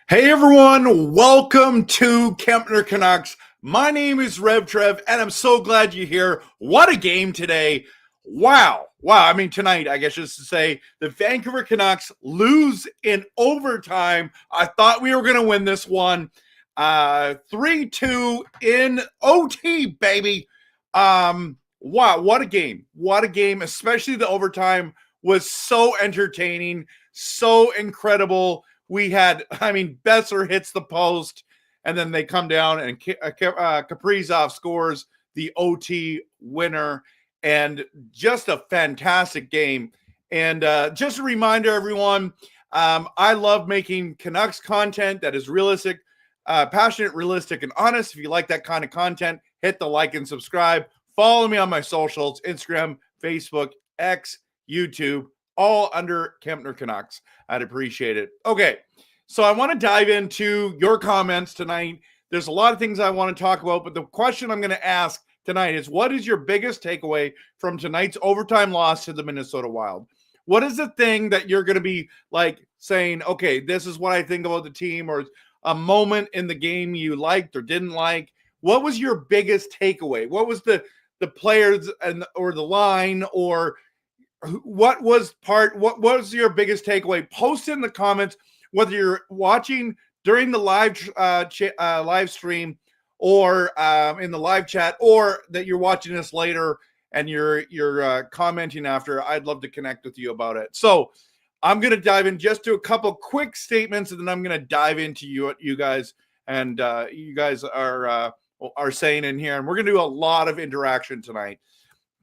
Hey everyone, welcome to Kempner Canucks. My name is RevTrev, and I'm so glad you're here. What a game today. Wow. I mean, tonight, I guess just to say, the Vancouver Canucks lose in overtime. I thought we were going to win this one. 3-2 in OT, baby. Wow, what a game. What a game, especially the overtime was so entertaining, so incredible. We had, Besser hits the post, and then they come down, and Kaprizov scores the OT winner, and just a fantastic game. And just a reminder, everyone, I love making Canucks content that is realistic, passionate, realistic, and honest. If you like that kind of content, hit the like and subscribe. Follow me on my socials, Instagram, Facebook, X, YouTube, all under Kempner Canucks. I'd appreciate it. Okay, so I want to dive into your comments tonight. There's a lot of things I want to talk about, but the question I'm going to ask tonight is, what is your biggest takeaway from tonight's overtime loss to the Minnesota Wild? What is the thing that you're going to be like saying, okay, this is what I think about the team, or a moment in the game you liked or didn't like? What was your biggest takeaway? What was the players or the line, or what was your biggest takeaway? Post it in the comments, whether you're watching during the live stream or in the live chat, or that you're watching this later and you're commenting after. I'd love to connect with you about it. So I'm going to dive in just to a couple quick statements, and then I'm going to dive into you guys, and you guys are saying in here, and we're going to do a lot of interaction tonight.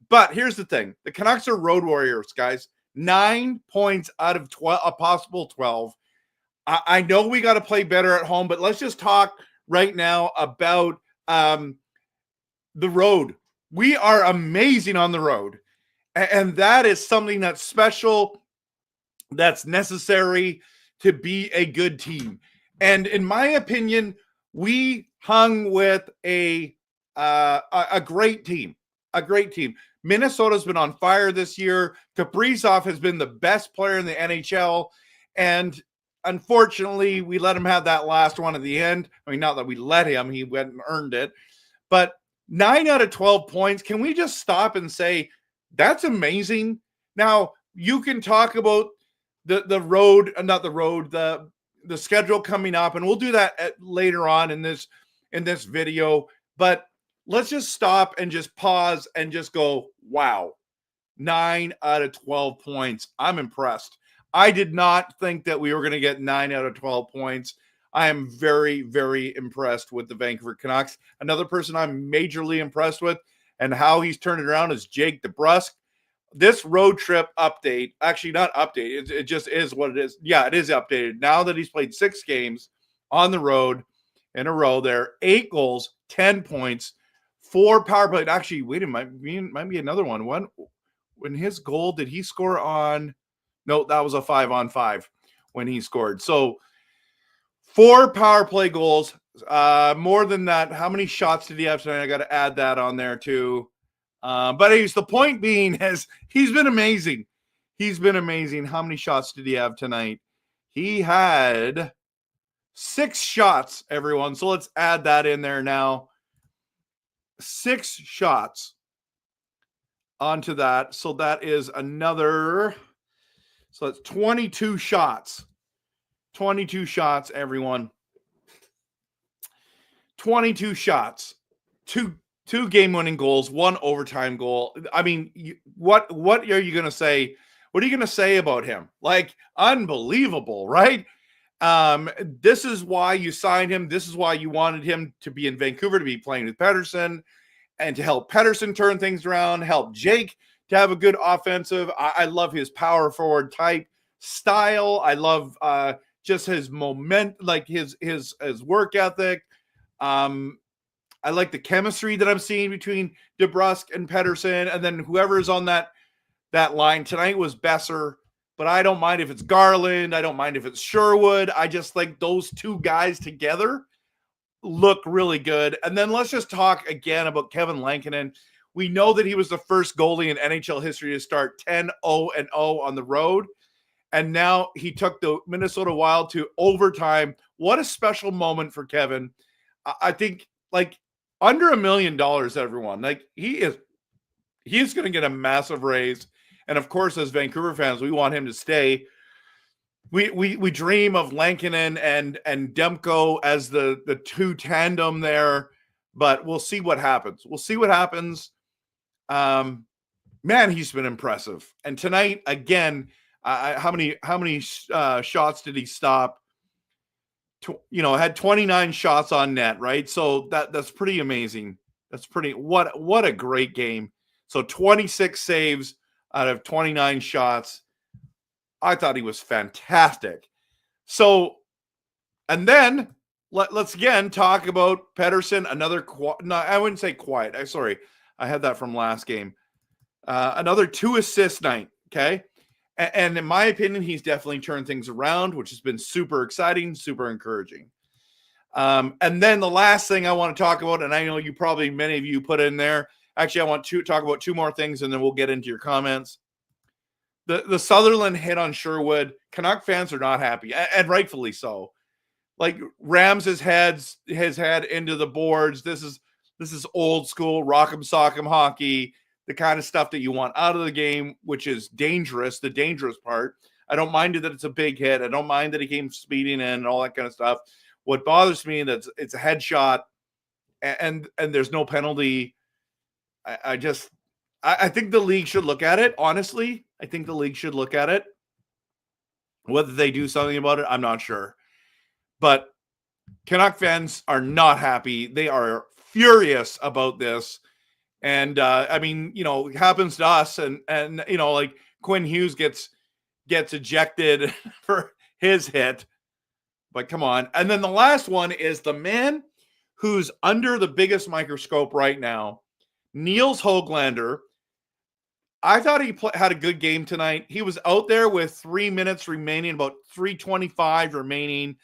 But here's the thing. The Canucks are road warriors, guys. 9 points out of a possible 12. I know we got to play better at home, but let's just talk right now about the road. We are amazing on the road, and that is something that's special, that's necessary to be a good team. And in my opinion, we hung with a great team. A great team. Minnesota's been on fire this year. Kaprizov has been the best player in the NHL, and unfortunately, we let him have that last one at the end. I mean, not that we let him, he went and earned it. But 9 out of 12 points, can we just stop and say, that's amazing? Now, you can talk about the schedule coming up, and we'll do that later on in this video. But let's just stop and just pause and just go, wow, 9 out of 12 points. I'm impressed. I did not think that we were going to get 9 out of 12 points. I am very, very impressed with the Vancouver Canucks. Another person I'm majorly impressed with and how he's turned it around is Jake DeBrusk. This road trip update, actually not update, it just is what it is. Yeah, it is updated. Now that he's played 6 games on the road in a row there, 8 goals, 10 points, 4 power play. Actually, wait, it might be another one. When his goal, did he score on? No, that was a 5-on-5 when he scored. So 4 power play goals. More than that, how many shots did he have tonight? I got to add that on there too. But the point being is he's been amazing. He's been amazing. How many shots did he have tonight? He had 6 shots, everyone. So let's add that in there now. 6 shots onto that. So that is another. So that's 22 shots. 22 shots, everyone. 22 shots. Two game-winning goals, 1 overtime goal. I mean, what are you going to say? What are you going to say about him? Like, unbelievable, right? This is why you signed him. This is why you wanted him to be in Vancouver, to be playing with Pettersson, and to help Pettersson turn things around, help Jake to have a good offensive. I love his power forward type style. I love just his like his work ethic. I like the chemistry that I'm seeing between DeBrusk and Pettersson, and then whoever is on that line tonight was Besser. But I don't mind if it's Garland. I don't mind if it's Sherwood. I just think those 2 guys together look really good. And then let's just talk again about Kevin Lankinen. We know that he was the first goalie in NHL history to start 10-0-0 on the road. And now he took the Minnesota Wild to overtime. What a special moment for Kevin. I think like under $1 million, everyone. Like he's going to get a massive raise. And of course, as Vancouver fans, we want him to stay. We dream of Lankinen and Demko as the two tandem there, but we'll see what happens. Man, he's been impressive. And tonight, again, how many shots did he stop? Had 29 shots on net, right? So that's pretty amazing. What a great game. So 26 saves out of 29 shots. I thought he was fantastic. So, and then let's again talk about Pettersson. I wouldn't say quiet. Sorry, I had that from last game. Another 2 assist night. Okay. And in my opinion, he's definitely turned things around, which has been super exciting, super encouraging. And then the last thing I want to talk about, and I know many of you put in there. Actually, I want to talk about 2 more things, and then we'll get into your comments. The Sutherland hit on Sherwood. Canuck fans are not happy, and rightfully so. Like rams his head into the boards. This is old school rock'em sock'em hockey, the kind of stuff that you want out of the game, which is dangerous. The dangerous part. I don't mind it that it's a big hit. I don't mind that he came speeding in and all that kind of stuff. What bothers me is that it's a headshot, and there's no penalty. I think the league should look at it. Honestly, I think the league should look at it. Whether they do something about it, I'm not sure. But Canuck fans are not happy. They are furious about this. And it happens to us. And like Quinn Hughes gets ejected for his hit. But come on. And then the last one is the man who's under the biggest microscope right now, Niels Höglander. I thought he had a good game tonight. He was out there with 3 minutes remaining, about 3:25 remaining.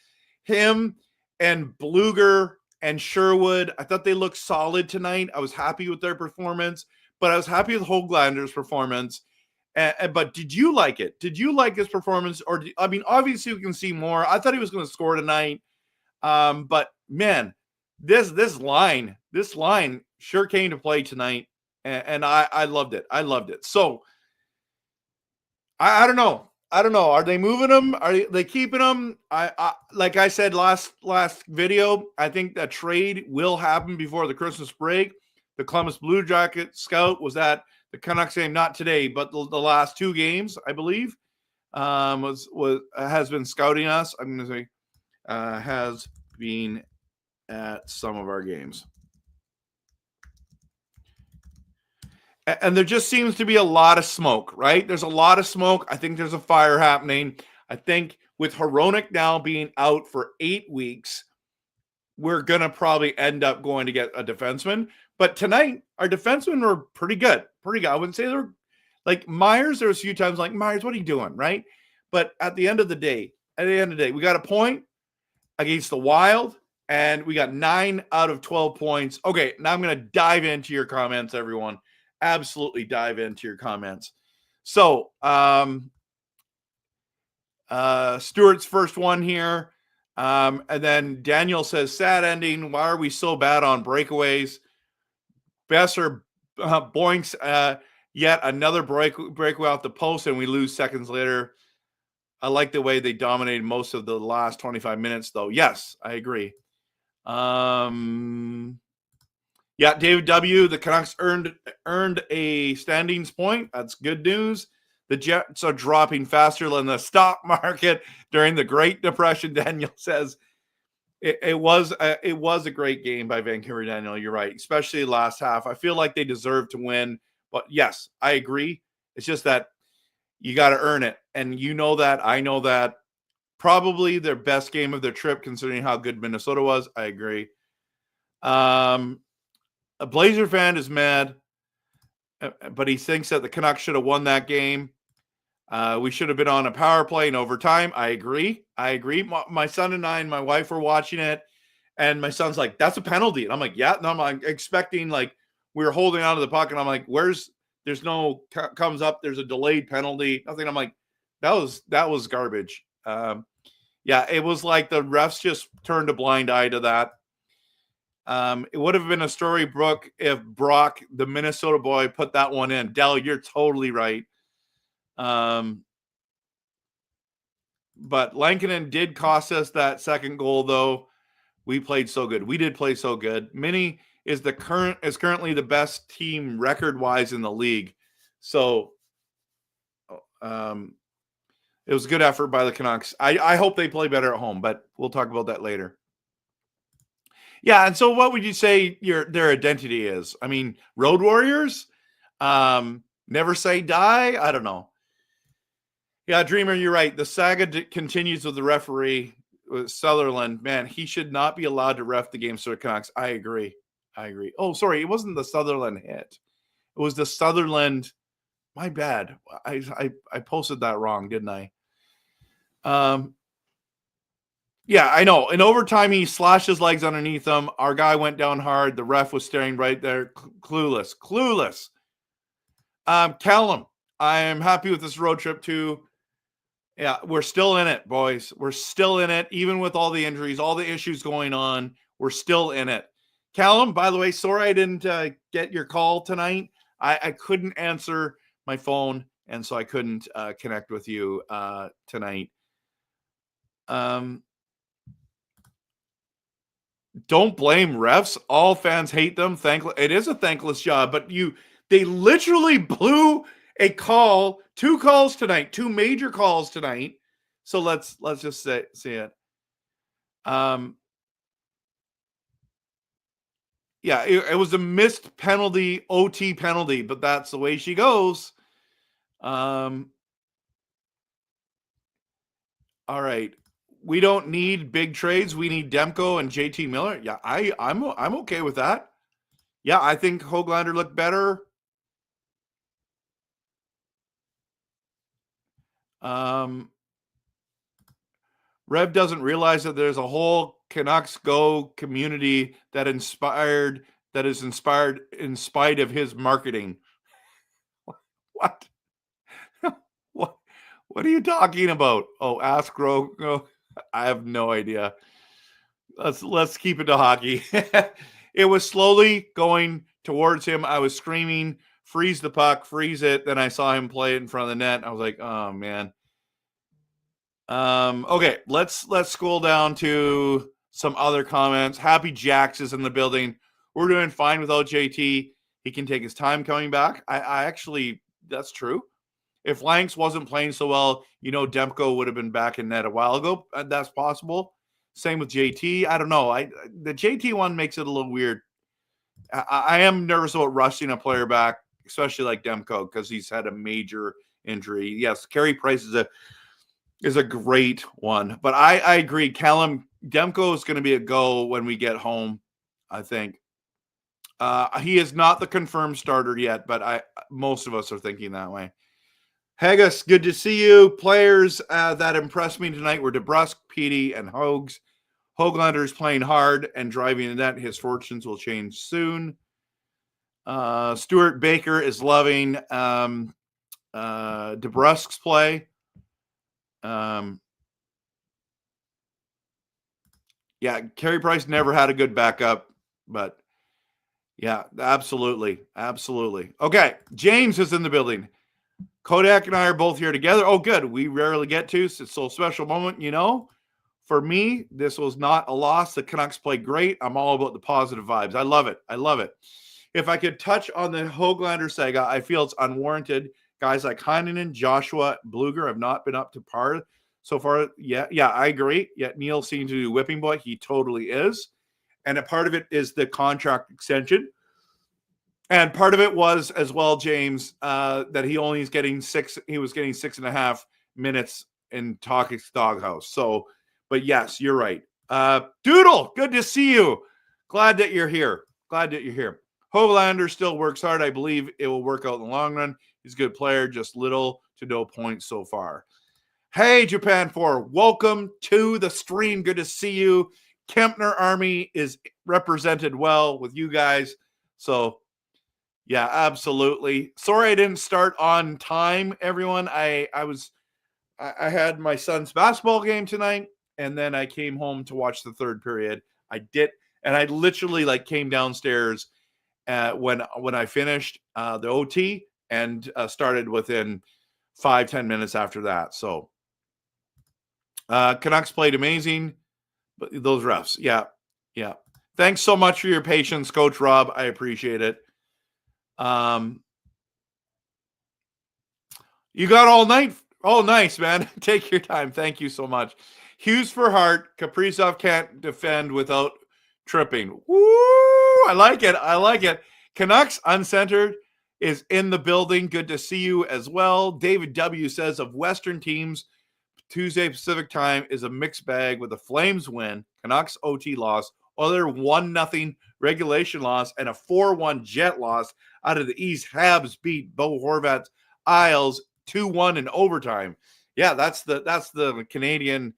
Him and Bluger and Sherwood, I thought they looked solid tonight. I was happy with their performance, but I was happy with Höglander's performance. But did you like it? Did you like his performance? Obviously we can see more. I thought he was going to score tonight. But man, this line sure came to play tonight. And I loved it. So I don't know. Are they moving them? Are they keeping them? I like I said last video, I think that trade will happen before the Christmas break. The Columbus Blue Jacket scout was at the Canucks game, not today, but the last 2 games, I believe, has been scouting us. I'm going to say has been at some of our games. And there just seems to be a lot of smoke, right? There's a lot of smoke. I think there's a fire happening. I think with Hronek now being out for 8 weeks, we're going to probably end up going to get a defenseman. But tonight, our defensemen were pretty good. I wouldn't say they were like Myers. There was a few times like, Myers, what are you doing, right? But at the end of the day, we got a point against the Wild, and we got 9 out of 12 points. Okay, now I'm going to dive into your comments, everyone. Absolutely dive into your comments. So, Stuart's first one here. And then Daniel says, sad ending. Why are we so bad on breakaways? Besser boinks yet another breakaway off the post, and we lose seconds later. I like the way they dominated most of the last 25 minutes, though. Yes, I agree. Yeah, David W., the Canucks earned a standings point. That's good news. The Jets are dropping faster than the stock market during the Great Depression, Daniel says. It was a great game by Vancouver, Daniel. You're right, especially last half. I feel like they deserve to win. But, yes, I agree. It's just that you got to earn it. And you know that. I know that. Probably their best game of their trip, considering how good Minnesota was. I agree. A Blazer fan is mad, but he thinks that the Canucks should have won that game. We should have been on a power play in overtime. I agree. My son and I and my wife were watching it, and my son's like, that's a penalty. And I'm like, yeah. And I'm like, expecting, like, we were holding on to the puck, and I'm like, there's no, comes up, there's a delayed penalty. Nothing. I'm like, That was garbage. Yeah, it was like the refs just turned a blind eye to that. It would have been a story, Brooke, if Brock, the Minnesota boy, put that one in. Dell, you're totally right. But Lankinen did cost us that second goal, though. We played so good. We did play so good. Mini is currently the best team record-wise in the league. So it was a good effort by the Canucks. I hope they play better at home, but we'll talk about that later. Yeah, and so what would you say their identity is? I mean, Road Warriors? Never say die? I don't know. Yeah, Dreamer, you're right. The saga continues with the referee, with Sutherland. Man, he should not be allowed to ref the games for the Canucks. I agree. Oh, sorry, it wasn't the Sutherland hit. It was the Sutherland. My bad. I posted that wrong, didn't I? Yeah, I know. In overtime, he slashed his legs underneath him. Our guy went down hard. The ref was staring right there. Clueless. Callum, I am happy with this road trip too. Yeah, we're still in it, boys. We're still in it, even with all the injuries, all the issues going on. We're still in it. Callum, by the way, sorry I didn't get your call tonight. I couldn't answer my phone, and so I couldn't connect with you tonight. Don't blame refs. All fans hate them. It is a thankless job, but they literally blew a call, two major calls tonight. So let's just see it. Yeah, it was a missed penalty, OT penalty, but that's the way she goes. All right. We don't need big trades. We need Demko and JT Miller. Yeah, I'm okay with that. Yeah, I think Höglander looked better. Rev doesn't realize that there's a whole Canucks Go community that is inspired in spite of his marketing. What? What are you talking about? Oh, ask Ro. Oh, I have no idea. Let's keep it to hockey. It was slowly going towards him. I was screaming, freeze the puck, freeze it. Then I saw him play it in front of the net. I was like, oh man. Okay, let's scroll down to some other comments. Happy Jax is in the building. We're doing fine without JT. He can take his time coming back. I actually, that's true. If Lanks wasn't playing so well, Demko would have been back in net a while ago. That's possible. Same with JT. I don't know. The JT one makes it a little weird. I am nervous about rushing a player back, especially like Demko, because he's had a major injury. Yes, Carey Price is a great one. But I agree. Callum, Demko is going to be a go when we get home, I think. He is not the confirmed starter yet, but most of us are thinking that way. Haggis, good to see you. Players that impressed me tonight were DeBrusk, Petey, and Hogs. Höglander is playing hard and driving the net. His fortunes will change soon. Stuart Baker is loving DeBrusk's play. Yeah, Carey Price never had a good backup, but yeah, absolutely. Okay, James is in the building. Kodak and I are both here together. Oh, good. We rarely get to, so it's a special moment, For me, this was not a loss. The Canucks played great. I'm all about the positive vibes. I love it. If I could touch on the Höglander saga, I feel it's unwarranted. Guys like Heinonen, Joshua, Bluger have not been up to par so far. Yeah, I agree. Yet Neil seems to be whipping boy. He totally is. And a part of it is the contract extension. And part of it was as well, James, that he was getting 6.5 minutes in Talking's doghouse. So, but yes, you're right. Doodle, good to see you. Glad that you're here. Höglander still works hard. I believe it will work out in the long run. He's a good player, just little to no points so far. Hey, Japan 4, welcome to the stream. Good to see you. Kempner Army is represented well with you guys. So, yeah, absolutely. Sorry I didn't start on time, everyone. I was I had my son's basketball game tonight, and then I came home to watch the third period. I did, and I literally like came downstairs when I finished the OT and started within 5-10 minutes after that. So Canucks played amazing, but those refs, yeah. Thanks so much for your patience, Coach Rob. I appreciate it. You got all night. Oh, nice, man. Take your time. Thank you so much. Hughes for Hart. Kaprizov can't defend without tripping. Woo! I like it. Canucks Uncentered is in the building. Good to see you as well. David W. says of Western teams, Tuesday Pacific time is a mixed bag with a Flames win, Canucks OT loss, other 1-0 regulation loss, and a 4-1 Jet loss out of the East. Habs beat Bo Horvat's Isles 2-1 in overtime. Yeah, that's the Canadian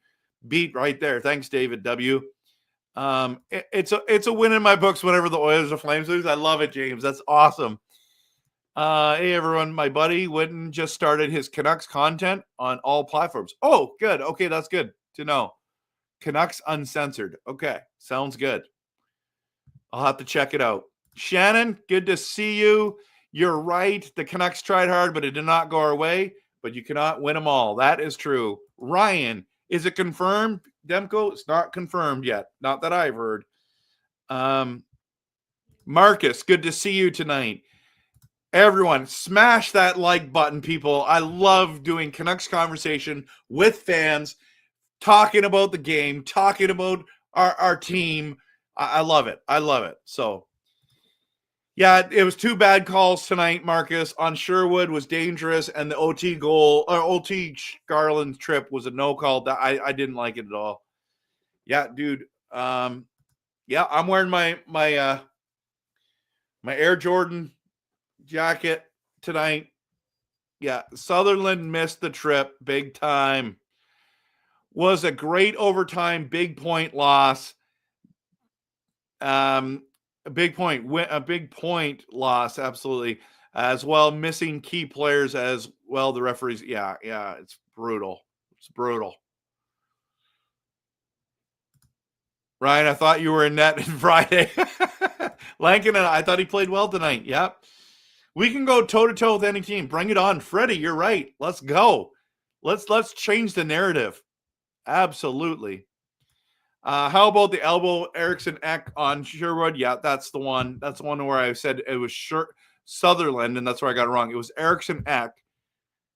beat right there. Thanks, David W. It's a win in my books whenever the Oilers or Flames lose. I love it, James. That's awesome. Hey everyone, my buddy Whitten just started his Canucks content on all platforms. Oh, good. Okay, that's good to know. Canucks Uncensored. Okay, sounds good. I'll have to check it out. Shannon, good to see you. You're right. The Canucks tried hard, but it did not go our way. But you cannot win them all. That is true. Ryan, is it confirmed? Demko, it's not confirmed yet. Not that I've heard. Marcus, good to see you tonight. Everyone, smash that like button, people. I love doing Canucks conversation with fans, talking about the game, talking about our team. I love it. So, yeah, it was 2 bad calls tonight, Marcus. On Sherwood was dangerous, and the OT goal, or OT Garland trip was a no call. That I didn't like it at all. Yeah, dude. Yeah, I'm wearing my Air Jordan jacket tonight. Yeah, Sutherland missed the trip big time. Was a great overtime big point loss. A big point loss, absolutely. As well, missing key players as well. The referees, yeah, it's brutal. It's brutal. Ryan, I thought you were in net Friday. Lankin, I thought he played well tonight. Yep. We can go toe-to-toe with any team. Bring it on. Freddie, you're right. Let's go. Let's change the narrative. Absolutely. How about the elbow Eriksson Ek on Sherwood? Yeah, that's the one. That's the one where I said it was Sutherland, and that's where I got it wrong. It was Eriksson Ek.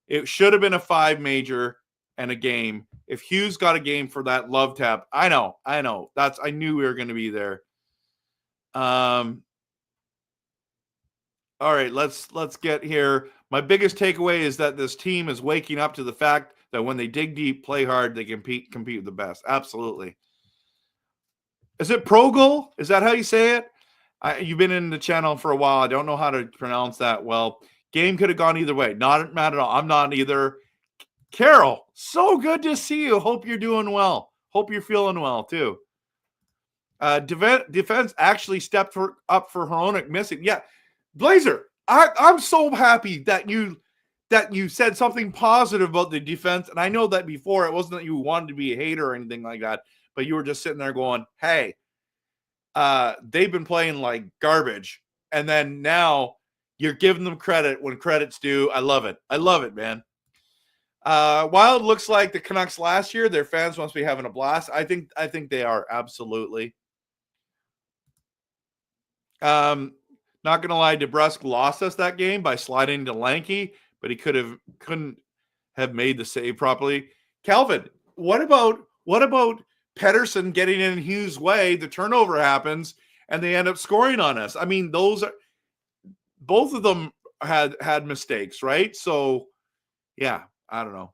It should have been a 5 major and a game. If Hughes got a game for that love tap, I know. I knew we were going to be there. All right, let's get here. My biggest takeaway is that this team is waking up to the fact that when they dig deep, play hard, they compete with the best. Absolutely. Is it Progol? Is that how you say it? You've been in the channel for a while. I don't know how to pronounce that well. Game could have gone either way. Not mad at all. I'm not either. Carol, so good to see you. Hope you're doing well. Hope you're feeling well, too. Defense actually stepped up for Hronek missing. Yeah. Blazer, I'm so happy that you said something positive about the defense. And I know that before it wasn't that you wanted to be a hater or anything like that, but you were just sitting there going, hey, they've been playing like garbage. And then now you're giving them credit when credit's due. I love it, man. While it looks like the Canucks last year, their fans must be having a blast. I think they are, absolutely. Not gonna lie, DeBrusk lost us that game by sliding to Lanky, but he couldn't have made the save properly. Calvin, what about Pettersson getting in Hughes' way? The turnover happens, and they end up scoring on us. I mean, both of them had mistakes, right? So, yeah, I don't know.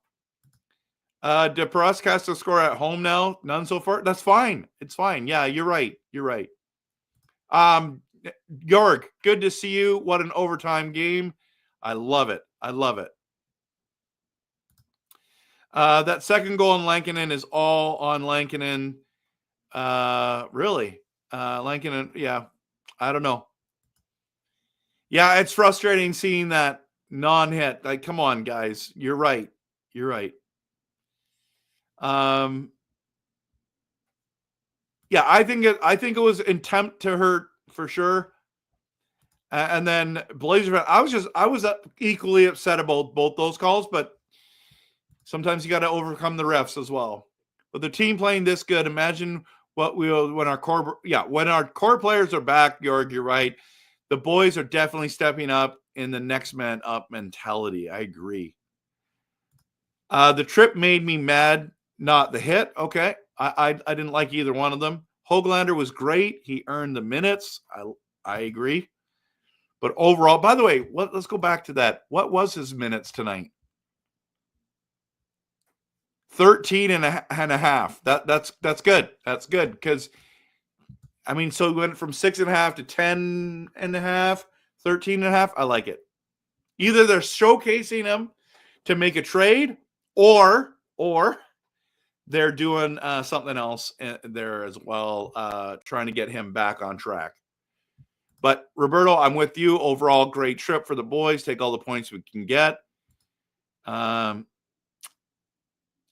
DeBrusk has to score at home now. None so far. That's fine. It's fine. Yeah, you're right. York, good to see you. What an overtime game. I love it. That second goal on Lankinen is all on Lankinen. Really? Lankinen, yeah. I don't know. Yeah, it's frustrating seeing that non-hit. Like, come on, guys. You're right. Yeah, I think it was intent to hurt for sure. And then Blazer, I was equally upset about both those calls, but sometimes you got to overcome the refs as well. But the team playing this good, imagine what we will when our core players are back. You're right. The boys are definitely stepping up in the next man up mentality. I agree. The trip made me mad, not the hit. Okay, I didn't like either one of them. Höglander was great. He earned the minutes. I agree. But overall, by the way, let's go back to that. What was his minutes tonight? 13 and a half. That's good. That's good because, I mean, so he went from 6.5 to 10.5, 13.5. I like it. Either they're showcasing him to make a trade, or they're doing something else there as well, trying to get him back on track. But Roberto, I'm with you. Overall, great trip for the boys. Take all the points we can get.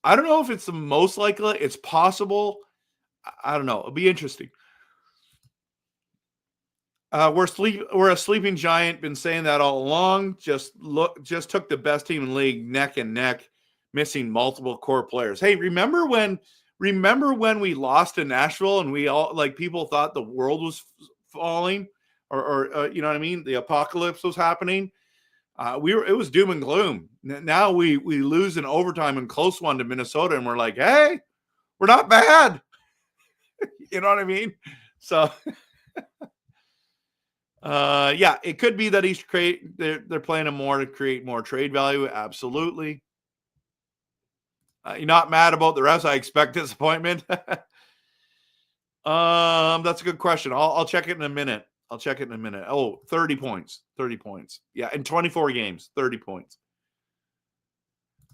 I don't know if it's the most likely. It's possible. I don't know. It'll be interesting. We're a sleeping giant. Been saying that all along. Just took the best team in the league neck and neck, missing multiple core players. Hey, remember when we lost to Nashville and we all, like, people thought the world was falling, or you know what I mean? The apocalypse was happening. It was doom and gloom. Now we lose in overtime and close one to Minnesota, and we're like, hey, we're not bad. You know what I mean? So, yeah, it could be that they're playing him more to create more trade value. Absolutely. You're not mad about the rest. I expect disappointment. That's a good question. I'll check it in a minute. Oh, 30 points. 30 points. Yeah, in 24 games, 30 points.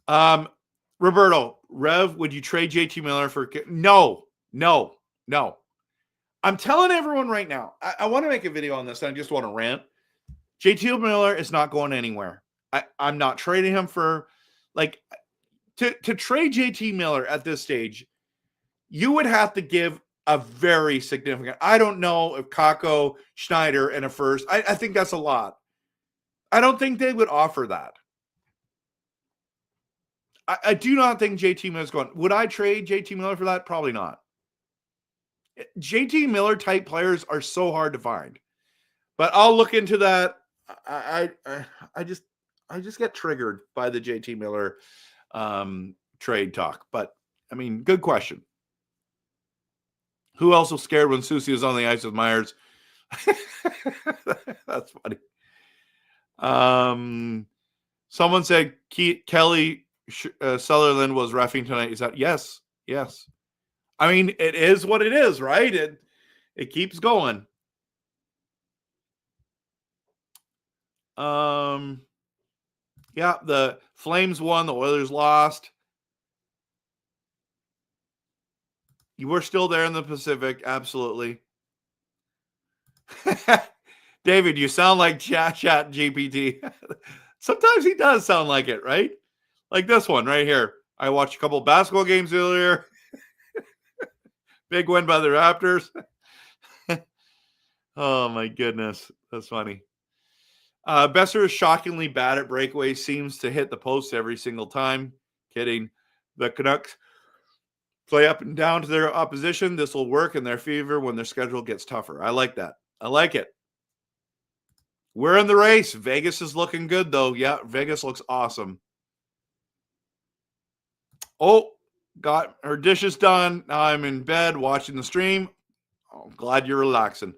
Roberto, Rev, would you trade JT Miller for... No. I'm telling everyone right now, I want to make a video on this, and I just want to rant. JT Miller is not going anywhere. I'm not trading him for... Like, to trade JT Miller at this stage, you would have to give a very significant... I don't know if Kakko, Schneider, and a first... I think that's a lot. I don't think they would offer that. I do not think JT Miller's going... Would I trade JT Miller for that? Probably not. JT Miller type players are so hard to find. But I'll look into that. I just get triggered by the JT Miller trade talk. But, I mean, good question. Who else was scared when Susie was on the ice with Myers? That's funny. Someone said Kelly Sutherland was reffing tonight. Is that yes? I mean, it is what it is, right? It keeps going. Yeah, the Flames won, the Oilers lost. You were still there in the Pacific, absolutely. David, you sound like chat GPT. Sometimes he does sound like it, right? Like this one right here. I watched a couple basketball games earlier. Big win by the Raptors. Oh, my goodness. That's funny. Besser is shockingly bad at breakaways. Seems to hit the post every single time. Kidding. The Canucks play up and down to their opposition. This will work in their favor when their schedule gets tougher. I like that. I like it. We're in the race. Vegas is looking good, though. Yeah, Vegas looks awesome. Oh, got her dishes done. Now I'm in bed watching the stream. Oh, I'm glad you're relaxing.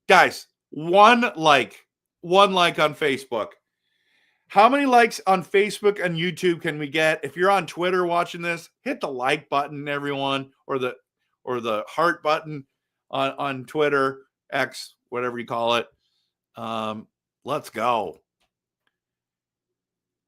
Guys, one like on Facebook. How many likes on Facebook and YouTube can we get? If you're on Twitter watching this, hit the like button, everyone, or the heart button on Twitter, X, whatever you call it. Let's go.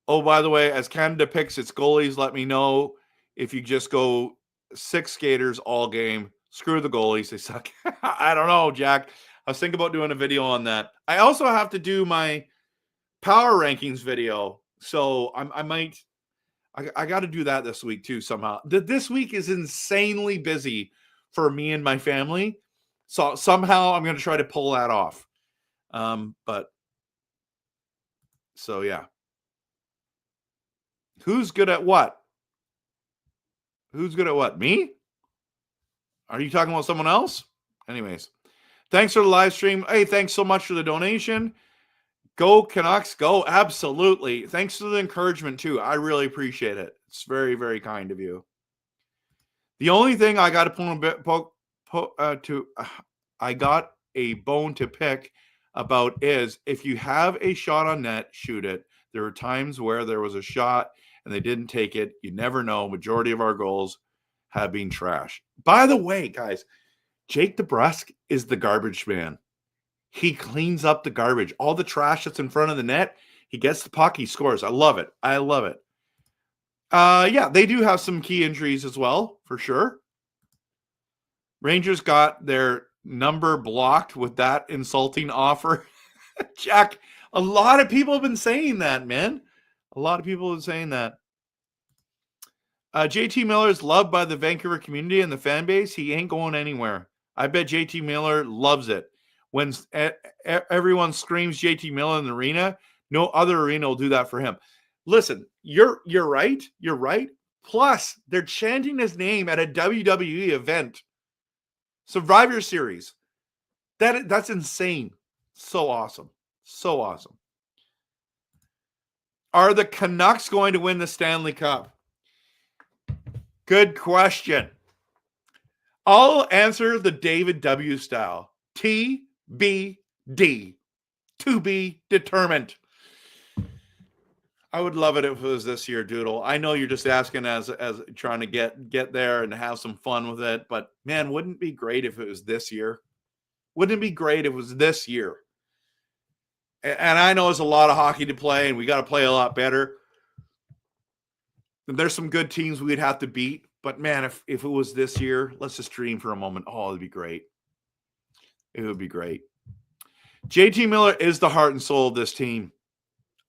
Oh, by the way, as Canada picks its goalies, let me know if you just go 6 skaters all game. Screw the goalies. They suck. I don't know, Jack. I was thinking about doing a video on that. I also have to do my power rankings video. So I might I got to do that this week too somehow. This week is insanely busy for me and my family. So somehow I'm going to try to pull that off. But so yeah. Who's good at what? Who's good at what? Me? Are you talking about someone else? Anyways, thanks for the live stream. Hey, thanks so much for the donation. Go Canucks, go. Absolutely. Thanks for the encouragement too. I really appreciate it. It's very, very kind of you. The only thing I got I got a bone to pick about is if you have a shot on net, shoot it. There were times where there was a shot and they didn't take it. You never know. Majority of our goals have been trash. By the way, guys, Jake DeBrusk is the garbage man. He cleans up the garbage. All the trash that's in front of the net, he gets the puck, he scores. I love it. I love it. Yeah, they do have some key injuries as well, for sure. Rangers got their number blocked with that insulting offer. Jack, a lot of people have been saying that, man. A lot of people have been saying that. JT Miller is loved by the Vancouver community and the fan base. He ain't going anywhere. I bet JT Miller loves it. When everyone screams JT Miller in the arena, no other arena will do that for him. Listen, you're right. You're right. Plus, they're chanting his name at a WWE event. Survivor Series. That's insane. So awesome. So awesome. Are the Canucks going to win the Stanley Cup? Good question. I'll answer the David W. style. TBD. To be determined. I would love it if it was this year, Doodle. I know you're just asking as trying to get there and have some fun with it, but man, wouldn't it be great if it was this year? Wouldn't it be great if it was this year? And I know there's a lot of hockey to play, and we got to play a lot better. There's some good teams we'd have to beat, but man, if it was this year, let's just dream for a moment. Oh, it'd be great. It would be great. JT Miller is the heart and soul of this team.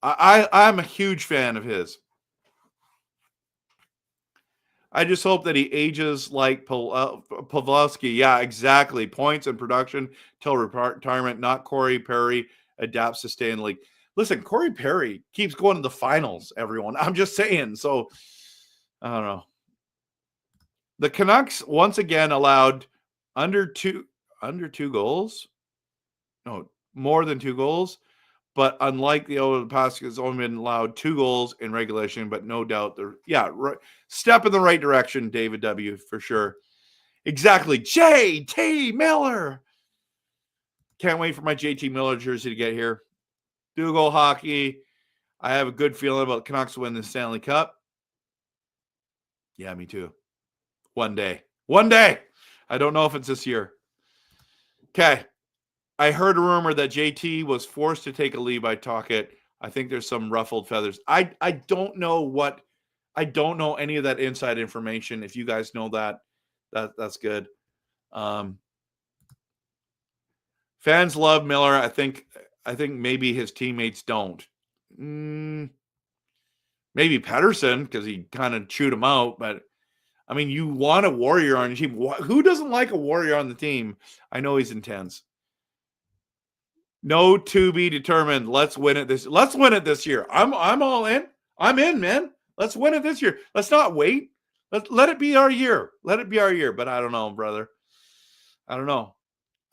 I'm a huge fan of his. I just hope that he ages like Pavelski. Yeah, exactly. Points and production till retirement, not Corey Perry adapts to stay in the league. Listen, Corey Perry keeps going to the finals, everyone. I'm just saying. So, I don't know. The Canucks once again allowed under two goals. No, more than 2 goals. But unlike the over the past, it's only been allowed 2 goals in regulation, but no doubt step in the right direction, David W., for sure. Exactly. JT Miller. Can't wait for my JT Miller jersey to get here. Dougal hockey. I have a good feeling about Canucks win the Stanley Cup. Yeah, me too. One day. I don't know if it's this year. Okay. I heard a rumor that JT was forced to take a leave by Tocchet. I think there's some ruffled feathers. I don't know I don't know any of that inside information. If you guys know that's good. Fans love Miller. I think maybe his teammates don't. Maybe Pettersson, because he kind of chewed him out. But I mean, you want a warrior on your team. Who doesn't like a warrior on the team? I know he's intense. No to be determined. Let's win it this year. I'm all in. I'm in, man. Let's win it this year. Let's not wait. Let it be our year. Let it be our year. But I don't know, brother. I don't know.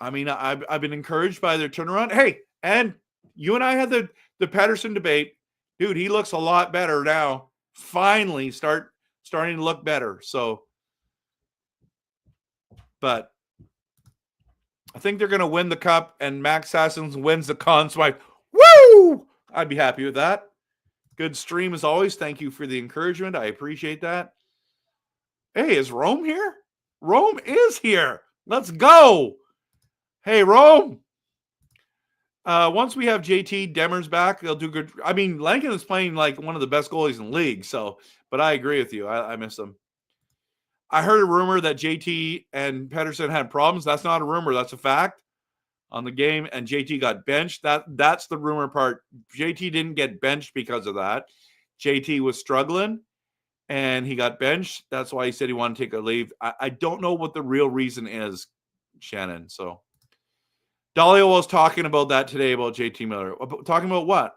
I mean, I've been encouraged by their turnaround. Hey, and you and I had the Pettersson debate. Dude, he looks a lot better now. Finally starting to look better. So, but I think they're going to win the cup, and Max Sassons wins the Conn Smythe. Woo! I'd be happy with that. Good stream as always. Thank you for the encouragement. I appreciate that. Hey, is Rome here? Rome is here. Let's go. Hey, Rome. Once we have JT Demers back, they'll do good. I mean, Lankin is playing like one of the best goalies in the league. So, but I agree with you. I miss him. I heard a rumor that JT and Pettersson had problems. That's not a rumor. That's a fact on the game. And JT got benched. That's the rumor part. JT didn't get benched because of that. JT was struggling. and he got benched. That's why he said he wanted to take a leave. I don't know what the real reason is, Shannon. So Dahlia was talking about that today about JT Miller. Talking about what?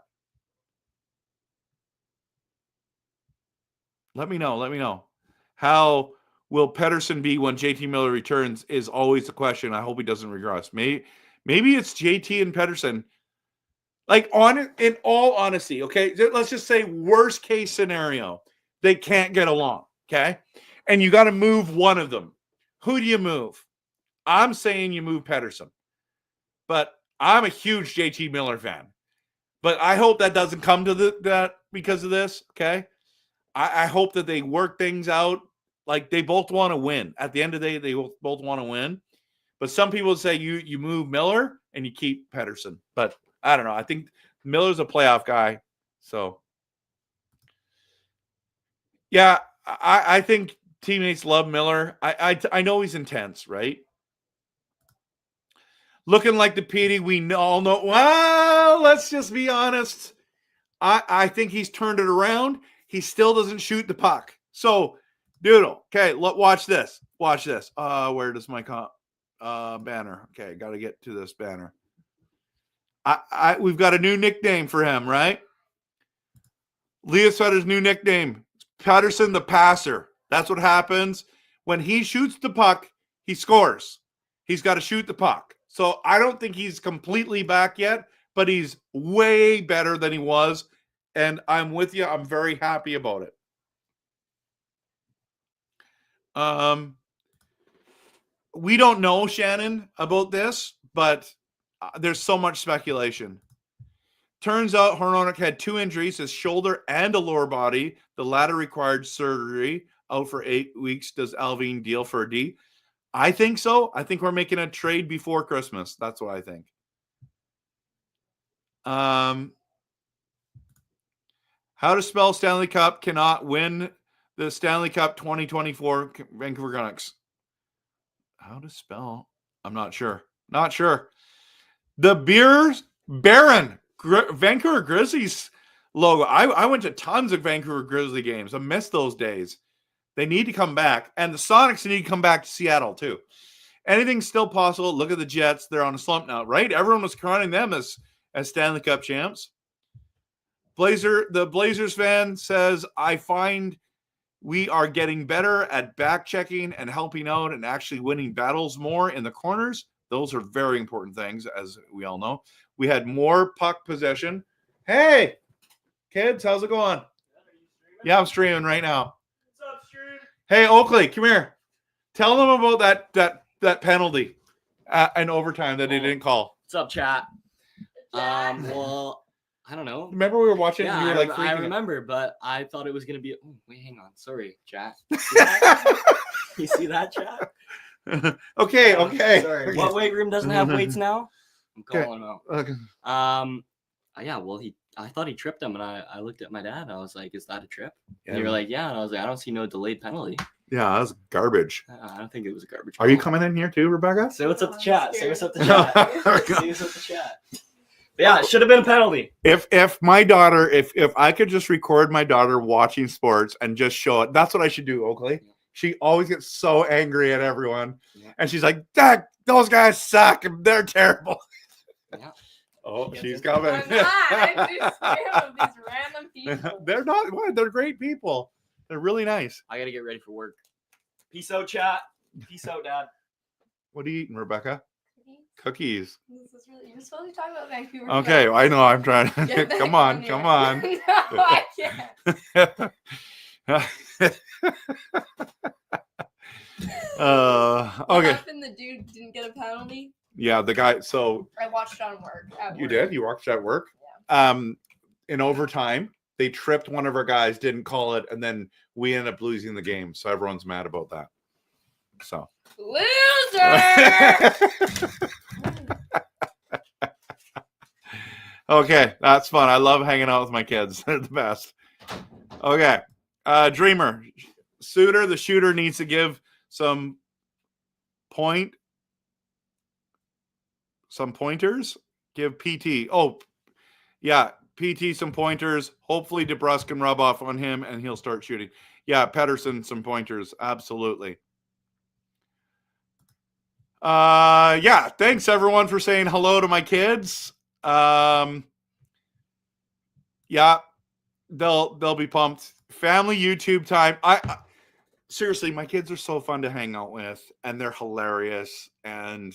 Let me know. How will Pettersson be when JT Miller returns is always the question. I hope he doesn't regress. Maybe it's JT and Pettersson. Like, in all honesty, okay, let's just say worst case scenario, they can't get along, okay? And you got to move one of them. Who do you move? I'm saying you move Pettersson. But I'm a huge JT Miller fan. But I hope that doesn't come to that because of this, okay? I hope that they work things out. Like, they both want to win. At the end of the day, they both want to win. But some people say you move Miller and you keep Pettersson. But I don't know. I think Miller's a playoff guy. So, yeah, I think teammates love Miller. I know he's intense, right? Looking like the PD we all know. Well, let's just be honest. I think he's turned it around. He still doesn't shoot the puck. So, Doodle, okay, watch this. Watch this. Where does my banner? Okay, got to get to this banner. We've got a new nickname for him, right? Leah Sutter's new nickname, Pettersson the Passer. That's what happens. When he shoots the puck, he scores. He's got to shoot the puck. So I don't think he's completely back yet, but he's way better than he was. And I'm with you. I'm very happy about it. We don't know, Shannon, about this, but there's so much speculation. Turns out Hronek had 2 injuries, his shoulder and a lower body. The latter required surgery, out for 8 weeks. Does Alvin deal for a D? I think so. I think we're making a trade before Christmas. That's what I think. How to spell Stanley Cup cannot win the Stanley Cup 2024 Vancouver Canucks. How to spell? I'm not sure. Not sure. The Beers Baron Vancouver Grizzlies logo. I went to tons of Vancouver Grizzly games. I missed those days. They need to come back. And the Sonics need to come back to Seattle, too. Anything's still possible. Look at the Jets. They're on a slump now, right? Everyone was crowning them as Stanley Cup champs. The Blazers fan says, I find we are getting better at back checking and helping out and actually winning battles more in the corners. Those are very important things, as we all know. We had more puck possession. Hey, kids, how's it going? Yeah, I'm streaming right now. What's up, stream? Hey, Oakley, come here. Tell them about that penalty in overtime that they didn't call. What's up, chat? Well, I don't know. Remember we were watching? Yeah, you were like I remember, but I thought it was gonna be. Oh, wait, hang on. Sorry, chat. You see that, chat? Okay. Sorry. What weight room doesn't have weights now? I'm calling him out. Okay. Yeah. Well, I thought he tripped him, and I looked at my dad. And I was like, "Is that a trip?" Yeah. And you were like, "Yeah." And I was like, "I don't see no delayed penalty." Yeah, that was garbage. I don't think it was a garbage. Are you coming in here too, Rebecca? Say what's up to chat. Say what's up to chat. Say what's up to chat. Yeah, it should have been a penalty. If my daughter, if I could just record my daughter watching sports and just show it, that's what I should do, Oakley. Yeah. She always gets so angry at everyone. Yeah. And she's like, Dad, those guys suck. They're terrible. Yeah. Oh, she's coming. I'm not. I'm just scared of these random people. They're not. What? They're great people. They're really nice. I got to get ready for work. Peace out, chat. Peace out, Dad. What are you eating, Rebecca? Cookies. This is really, you're supposed to be talking about Vancouver. Okay, I know. I'm trying to. Come on. No, I can't. What okay. happened? The dude didn't get a penalty. Yeah, the guy. So I watched it on work. You did? You watched at work? Yeah. In overtime, they tripped one of our guys, didn't call it, and then we ended up losing the game. So everyone's mad about that. So. Loser. Okay, that's fun. I love hanging out with my kids. They're the best. Okay. Dreamer. Suitor, the shooter, needs to give some pointers. Give PT. Oh, yeah. PT some pointers. Hopefully DeBrusk can rub off on him and he'll start shooting. Yeah, Pedersen, some pointers. Absolutely. Yeah, thanks everyone for saying hello to my kids. Yeah, they'll be pumped. Family YouTube time. I seriously, my kids are so fun to hang out with, and they're hilarious. And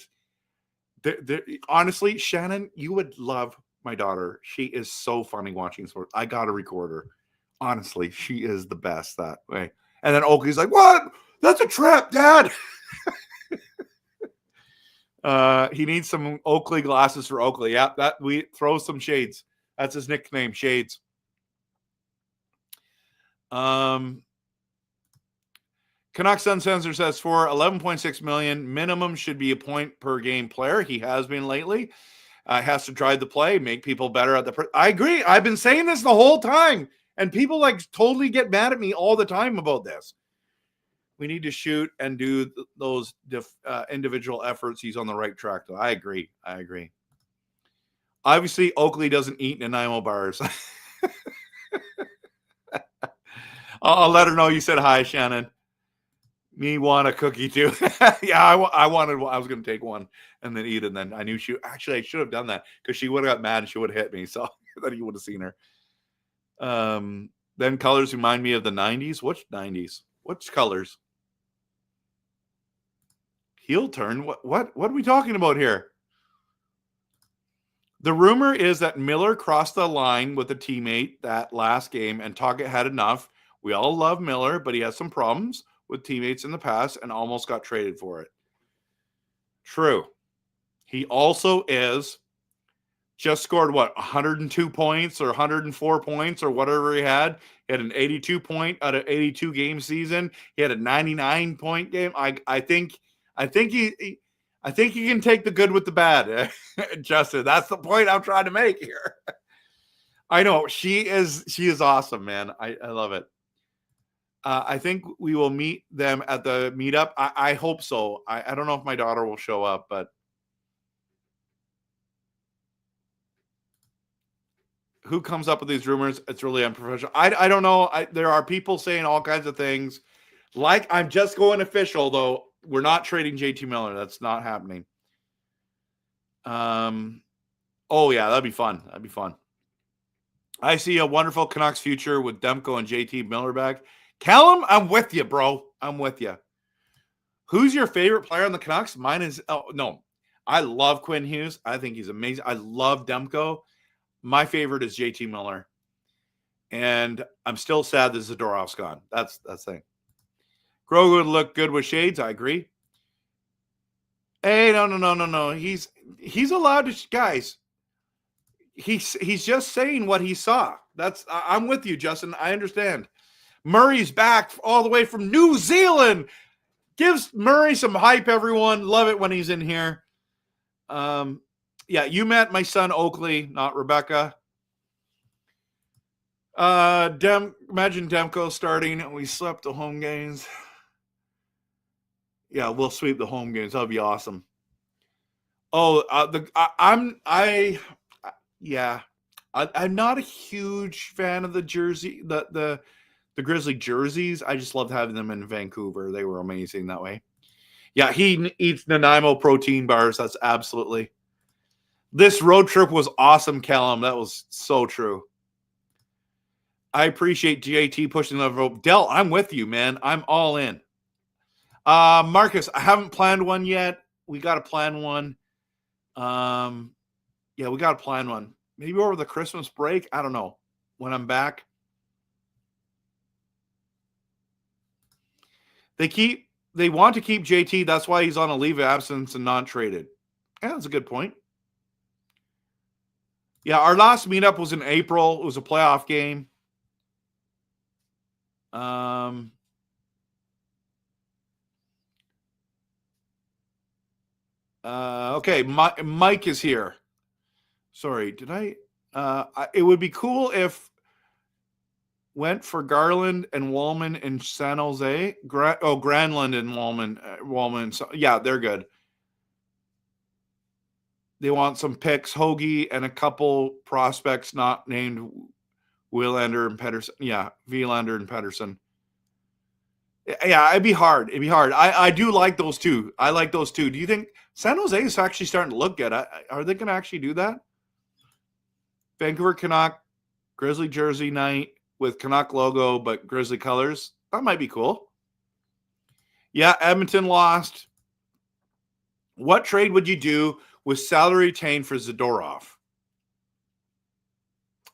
they're, honestly, Shannon, you would love my daughter. She is so funny watching sports. I gotta record her. Honestly, she is the best that way. And then Oakley's like, "What? That's a trap, Dad." He needs some Oakley glasses for Oakley. Yeah, that we throw some shades. That's his nickname, Shades. Canucks Uncensored says for 11.6 million, minimum should be a point per game player. He has been lately. Has to drive the play, make people better at the. I agree. I've been saying this the whole time, and people like totally get mad at me all the time about this. We need to shoot and do those individual efforts. He's on the right track, though. I agree. Obviously, Oakley doesn't eat Nanaimo bars. I'll let her know you said hi, Shannon. Me want a cookie too. Yeah, I was going to take one and then eat it. And then I knew I should have done that because she would have got mad and she would have hit me. So then you would have seen her. Then colors remind me of the 90s. Which 90s? Which colors? Heel turn? What are we talking about here? The rumor is that Miller crossed the line with a teammate that last game and Tocchet had enough. We all love Miller, but he has some problems with teammates in the past and almost got traded for it. True. He also just scored 102 points or 104 points or whatever he had. He had an 82 point out of 82 game season. He had a 99 point game. I think he can take the good with the bad, Justin. That's the point I'm trying to make here. I know she is awesome, man. I love it. I think we will meet them at the meetup. I hope so. I don't know if my daughter will show up, but who comes up with these rumors? It's really unprofessional. I don't know. There are people saying all kinds of things. Like I'm just going official, though. We're not trading JT Miller. That's not happening. Oh yeah, that'd be fun. I see a wonderful Canucks future with Demko and JT Miller back. Callum, I'm with you, bro. I'm with you. Who's your favorite player on the Canucks? Mine is I love Quinn Hughes. I think he's amazing. I love Demko. My favorite is JT Miller. And I'm still sad that Zadorov's gone. That's the thing. Grogu would look good with shades. I agree. Hey, no. He's allowed to, guys. He's just saying what he saw. I'm with you, Justin. I understand. Murray's back all the way from New Zealand. Gives Murray some hype, everyone. Love it when he's in here. Yeah, you met my son Oakley, not Rebecca. Imagine Demko starting and we swept the home games. Yeah, we'll sweep the home games. That'll be awesome. Oh, I'm not a huge fan of the jersey, the Grizzly jerseys. I just loved having them in Vancouver. They were amazing that way. Yeah, he eats Nanaimo protein bars. That's absolutely. This road trip was awesome, Callum. That was so true. I appreciate JT pushing the rope. Del, I'm with you, man. I'm all in. Marcus, I haven't planned one yet. We got to plan one. Yeah, we got to plan one. Maybe over the Christmas break. I don't know. When I'm back. They want to keep JT. That's why he's on a leave of absence and not traded. Yeah, that's a good point. Yeah, our last meetup was in April. It was a playoff game. Okay, Mike is here. Sorry, did I? It would be cool if went for Garland and Wallman in San Jose. Granlund and Wallman. So, yeah, they're good. They want some picks, Hoagie, and a couple prospects not named Willander and Pedersen. Yeah, Willander and Pedersen. Yeah, it'd be hard. I do like those two. I like those two. Do you think San Jose is actually starting to look good? Are they going to actually do that? Vancouver Canuck, Grizzly jersey night with Canuck logo, but Grizzly colors. That might be cool. Yeah, Edmonton lost. What trade would you do with salary retained for Zadorov?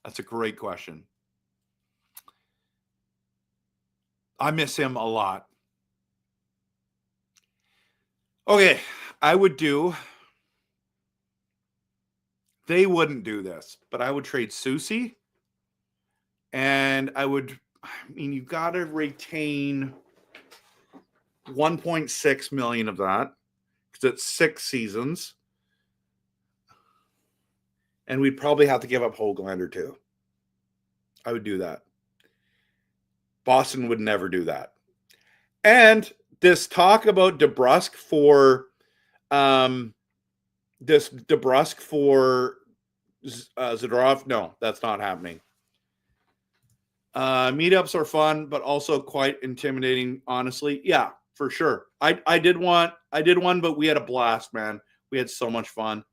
That's a great question. I miss him a lot. Okay, I would do. They wouldn't do this, but I would trade Susie. And you got to retain 1.6 million of that because it's 6 seasons. And we'd probably have to give up Höglander too. I would do that. Boston would never do that. And this talk about DeBrusk for Zadorov, no, that's not happening. Meetups are fun, but also quite intimidating, honestly. Yeah, for sure. I did one, but we had a blast, man. We had so much fun.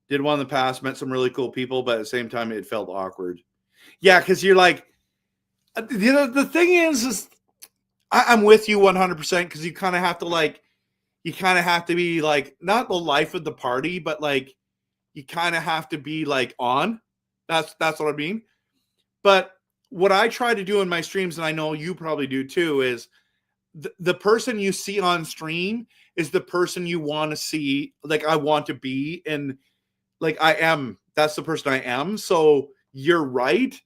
Did one in the past, met some really cool people, but at the same time, it felt awkward. Yeah, because you're like, the thing is I'm with you 100% because you kind of have to be like, not the life of the party, but like, you kind of have to be like on. That's what I mean. But what I try to do in my streams, and I know you probably do too, is the person you see on stream is the person you want to see. Like I want to be, and like I am. That's the person I am. So you're right.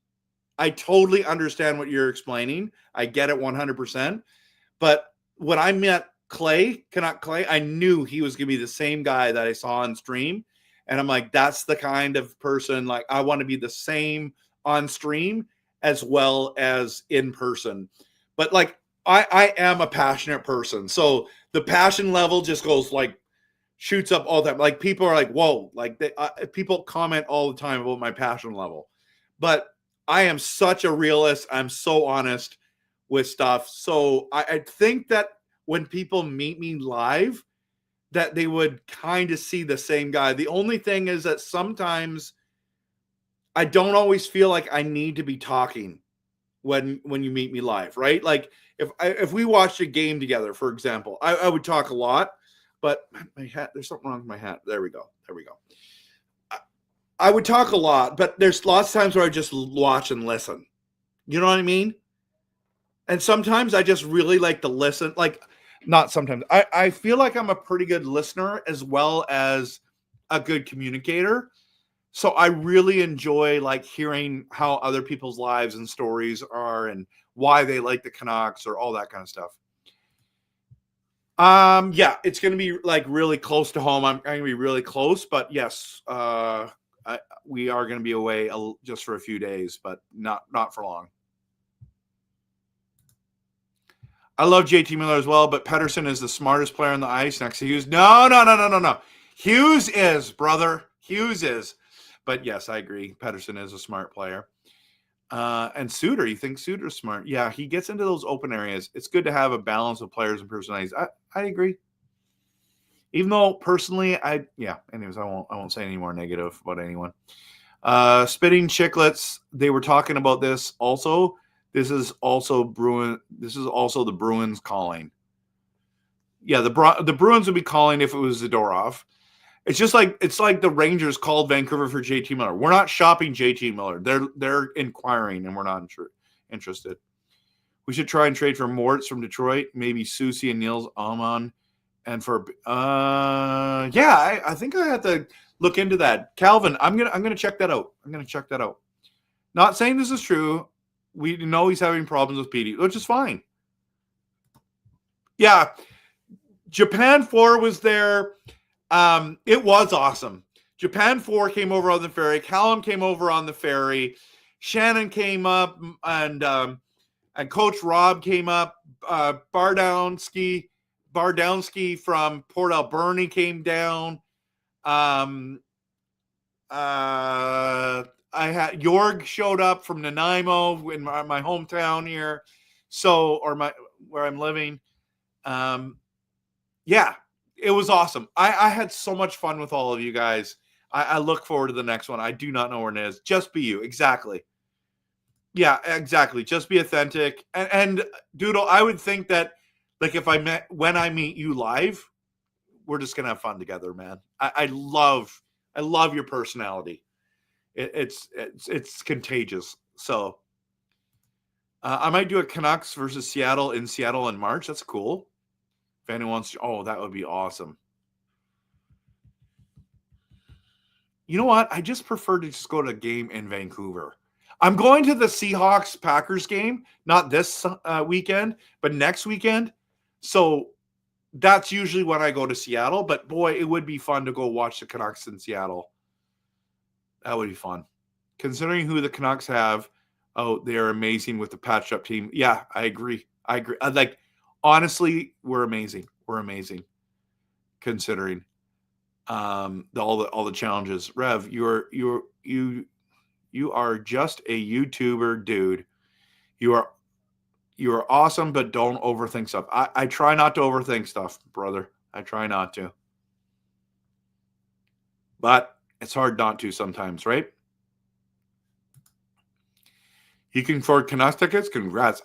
I totally understand what you're explaining. I get it 100%. But when I met Canuck Clay, I knew he was going to be the same guy that I saw on stream. And I'm like, that's the kind of person, like, I want to be the same on stream as well as in person. But like, I am a passionate person. So the passion level just goes like, shoots up all the time. Like people are like, whoa, like people comment all the time about my passion level. But I am such a realist. I'm so honest with stuff. So I think that when people meet me live, that they would kind of see the same guy. The only thing is that sometimes I don't always feel like I need to be talking when you meet me live, right? Like if we watched a game together, for example, I would talk a lot, but my hat, there's something wrong with my hat. There we go. I would talk a lot, but there's lots of times where I just watch and listen. You know what I mean? And sometimes I just really like to listen. Like, not sometimes. I feel like I'm a pretty good listener as well as a good communicator. So I really enjoy like hearing how other people's lives and stories are and why they like the Canucks or all that kind of stuff. Yeah, it's going to be like really close to home. I'm going to be really close, but yes, we are going to be away just for a few days, but not for long. I love JT Miller as well, but Pettersson is the smartest player on the ice next to Hughes. No. Hughes is, brother. Hughes is. But yes, I agree. Pettersson is a smart player. And Suter, you think Suter's smart? Yeah, he gets into those open areas. It's good to have a balance of players and personalities. I agree. Even though personally, anyways, I won't say any more negative about anyone. Spitting Chicklets, they were talking about this also. This is also the Bruins calling. Yeah, the Bruins would be calling if it was Zadorov. It's like the Rangers called Vancouver for JT Miller. We're not shopping JT Miller. They're inquiring, and we're not interested. We should try and trade for Mortz from Detroit, maybe Susie and Niels Alman, and for I think I have to look into that. Calvin, I'm gonna check that out. Not saying this is true. We know he's having problems with PD, which is fine. Yeah, Japan 4 was there. It was awesome. Japan 4 came over on the ferry. Callum came over on the ferry. Shannon came up, and Coach Rob came up. Bardowski from Port Alberni came down. I had Jorg showed up from Nanaimo in my hometown here. So, or where I'm living. Yeah, it was awesome. I had so much fun with all of you guys. I look forward to the next one. I do not know where it is. Just be you. Exactly. Yeah, exactly. Just be authentic. And Doodle, I would think that like if when I meet you live, we're just gonna have fun together, man. I love your personality. It's contagious. So I might do a Canucks versus Seattle in Seattle in March. That's cool. If anyone wants to, that would be awesome. You know what? I just prefer to just go to a game in Vancouver. I'm going to the Seahawks-Packers game, not this weekend, but next weekend. So that's usually when I go to Seattle. But boy, it would be fun to go watch the Canucks in Seattle. That would be fun. Considering who the Canucks have, they are amazing with the patched-up team. Yeah, I agree. Honestly, we're amazing. We're amazing. Considering all the challenges. Rev, you are just a YouTuber, dude. You are awesome, but don't overthink stuff. I try not to overthink stuff, brother. I try not to. But it's hard not to sometimes, right? You can afford Canucks tickets? Congrats.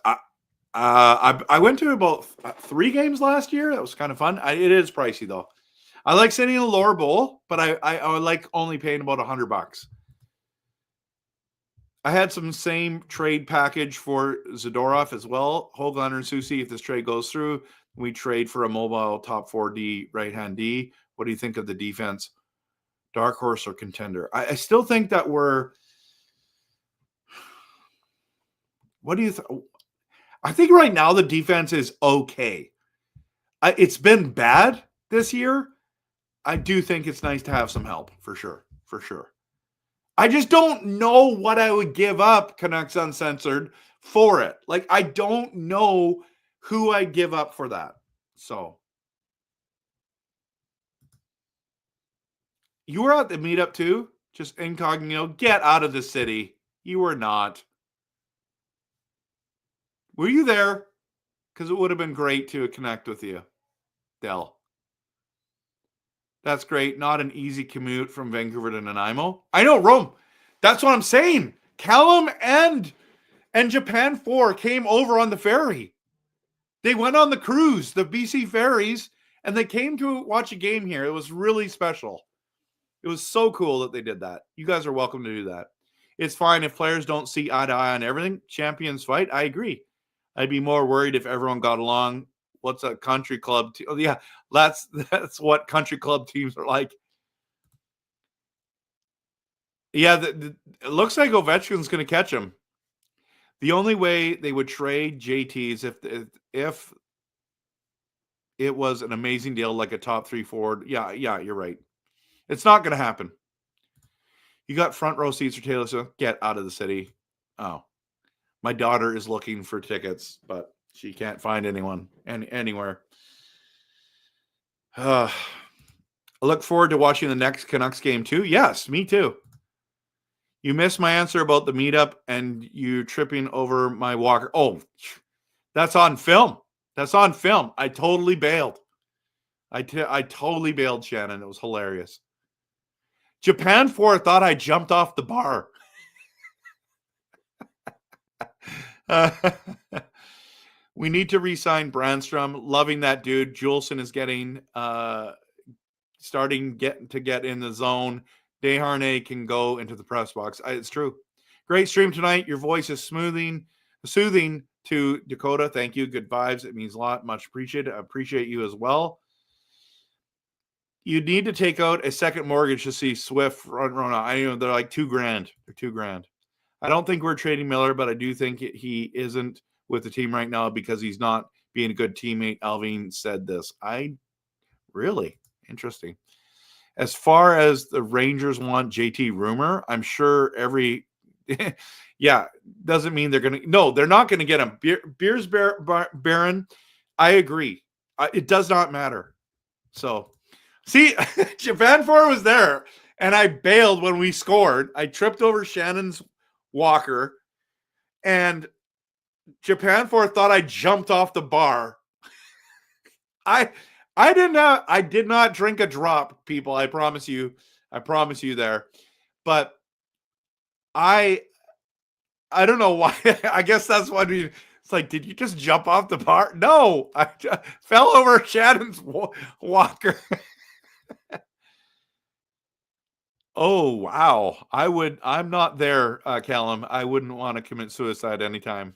I went to about 3 games last year. That was kind of fun. It is pricey, though. I like sitting in the lower bowl, but I like only paying about $100. I had some same trade package for Zadorov as well. Hoglander and Susie, if this trade goes through, we trade for a mobile top 4D right-hand D. What do you think of the defense? Dark horse or contender? I still think that we're... What do you think? I think right now the defense is okay. It's been bad this year. I do think it's nice to have some help, for sure. For sure. I just don't know what I would give up, Canucks Uncensored, for it. Like, I don't know who I'd give up for that. So. You were at the meetup too? Just incognito? Get out of the city. You were not. Were you there? Because it would have been great to connect with you, Dell. That's great. Not an easy commute from Vancouver to Nanaimo. I know, Rome. That's what I'm saying. Callum and Japan 4 came over on the ferry. They went on the cruise, the BC ferries, and they came to watch a game here. It was really special. It was so cool that they did that. You guys are welcome to do that. It's fine if players don't see eye to eye on everything. Champions fight. I agree. I'd be more worried if everyone got along. What's a country club? Yeah, that's what country club teams are like. Yeah, it looks like Ovechkin's going to catch him. The only way they would trade JT is if it was an amazing deal, like a top 3 forward. Yeah, you're right. It's not going to happen. You got front row seats for Taylor Swift. Get out of the city. Oh, my daughter is looking for tickets, but she can't find anyone anywhere. I look forward to watching the next Canucks game too. Yes, me too. You missed my answer about the meetup and you tripping over my walker. Oh, that's on film. That's on film. I totally bailed. I totally bailed, Shannon. It was hilarious. Japan 4 thought I jumped off the bar. We need to re-sign Brandstrom. Loving that dude. Juleson is getting starting to get in the zone. Desharnais can go into the press box. It's true. Great stream tonight. Your voice is soothing to Dakota. Thank you. Good vibes. It means a lot. Much appreciated. I appreciate you as well. You need to take out a second mortgage to see Swift run. I know they're like $2,000. They're $2,000. I don't think we're trading Miller, but I do think he isn't with the team right now because he's not being a good teammate. Alvin said this. Really interesting. As far as the Rangers want JT Rumor, I'm sure doesn't mean they're going to. No, they're not going to get him. Beers Baron, I agree. It does not matter. So, see, Japan 4 was there, and I bailed when we scored. I tripped over Shannon's walker, and Japan 4 thought I jumped off the bar. I did not drink a drop, people. I promise you there. But I don't know why. I guess that's what it's like. Did you just jump off the bar? No, I fell over Shannon's walker. Oh wow! I'm not there, Callum. I wouldn't want to commit suicide anytime.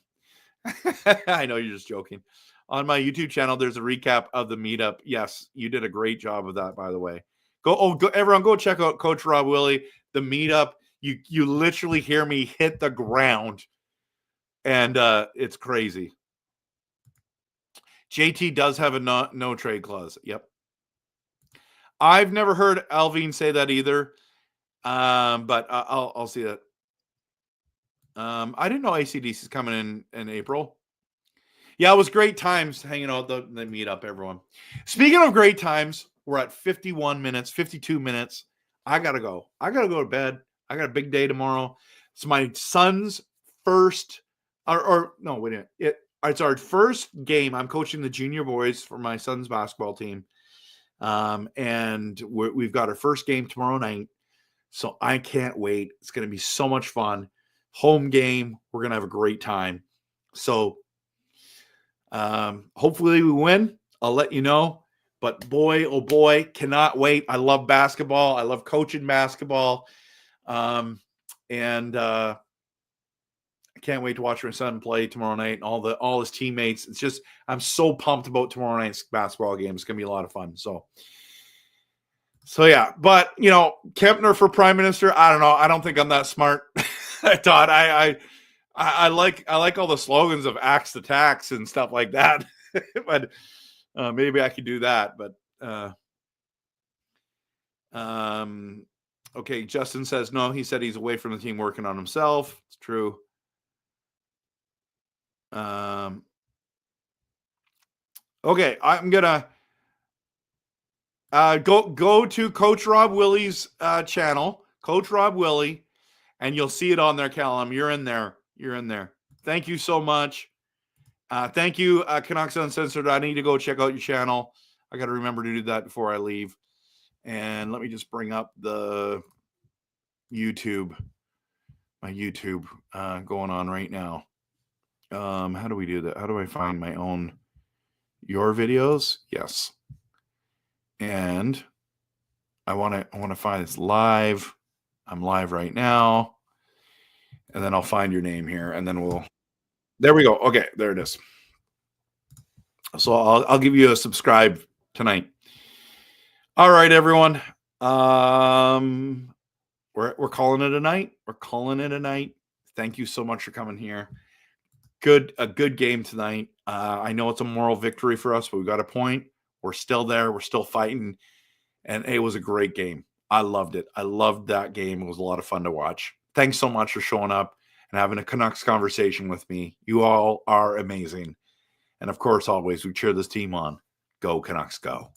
I know you're just joking. On my YouTube channel, there's a recap of the meetup. Yes, you did a great job of that, by the way. Go, everyone, go check out Coach Rob Willie, the meetup. You literally hear me hit the ground, and it's crazy. JT does have a no trade clause. Yep. I've never heard Alvin say that either, but I'll see that. I didn't know ACDC is coming in April. Yeah, it was great times hanging out the meetup, everyone. Speaking of great times, we're at 51 minutes, 52 minutes. I got to go. I got to go to bed. I got a big day tomorrow. It's my son's first, no, wait a minute. It's our first game. I'm coaching the junior boys for my son's basketball team. And we've got our first game tomorrow night. So I can't wait. It's going to be so much fun. Home game. We're going to have a great time. So hopefully we win. I'll let you know. But boy, oh boy, cannot wait. I love basketball. I love coaching basketball. And I can't wait to watch my son play tomorrow night and all his teammates. It's just, I'm so pumped about tomorrow night's basketball game. It's going to be a lot of fun. So yeah, but Kempner for prime minister. I don't know. I don't think I'm that smart. I thought I like all the slogans of axe the tax and stuff like that, but maybe I could do that. But okay, Justin says no. He said he's away from the team working on himself. It's true. Okay, I'm gonna go to Coach Rob Willie's channel, Coach Rob Willie, and you'll see it on there, Callum. You're in there. Thank you so much. Thank you, Canucks Uncensored. I need to go check out your channel. I got to remember to do that before I leave. And let me just bring up the YouTube, my YouTube going on right now. How do we do that? How do I find my own, your videos? Yes. And I want to find this live. I'm live right now. And then I'll find your name here, and then there we go. Okay, there it is. So I'll give you a subscribe tonight. All right, everyone. We're calling it a night. We're calling it a night. Thank you so much for coming here. A good game tonight. I know it's a moral victory for us, but we got a point. We're still there. We're still fighting, and it was a great game. I loved it. I loved that game. It was a lot of fun to watch. Thanks so much for showing up and having a Canucks conversation with me. You all are amazing. And of course, always, we cheer this team on. Go Canucks, go.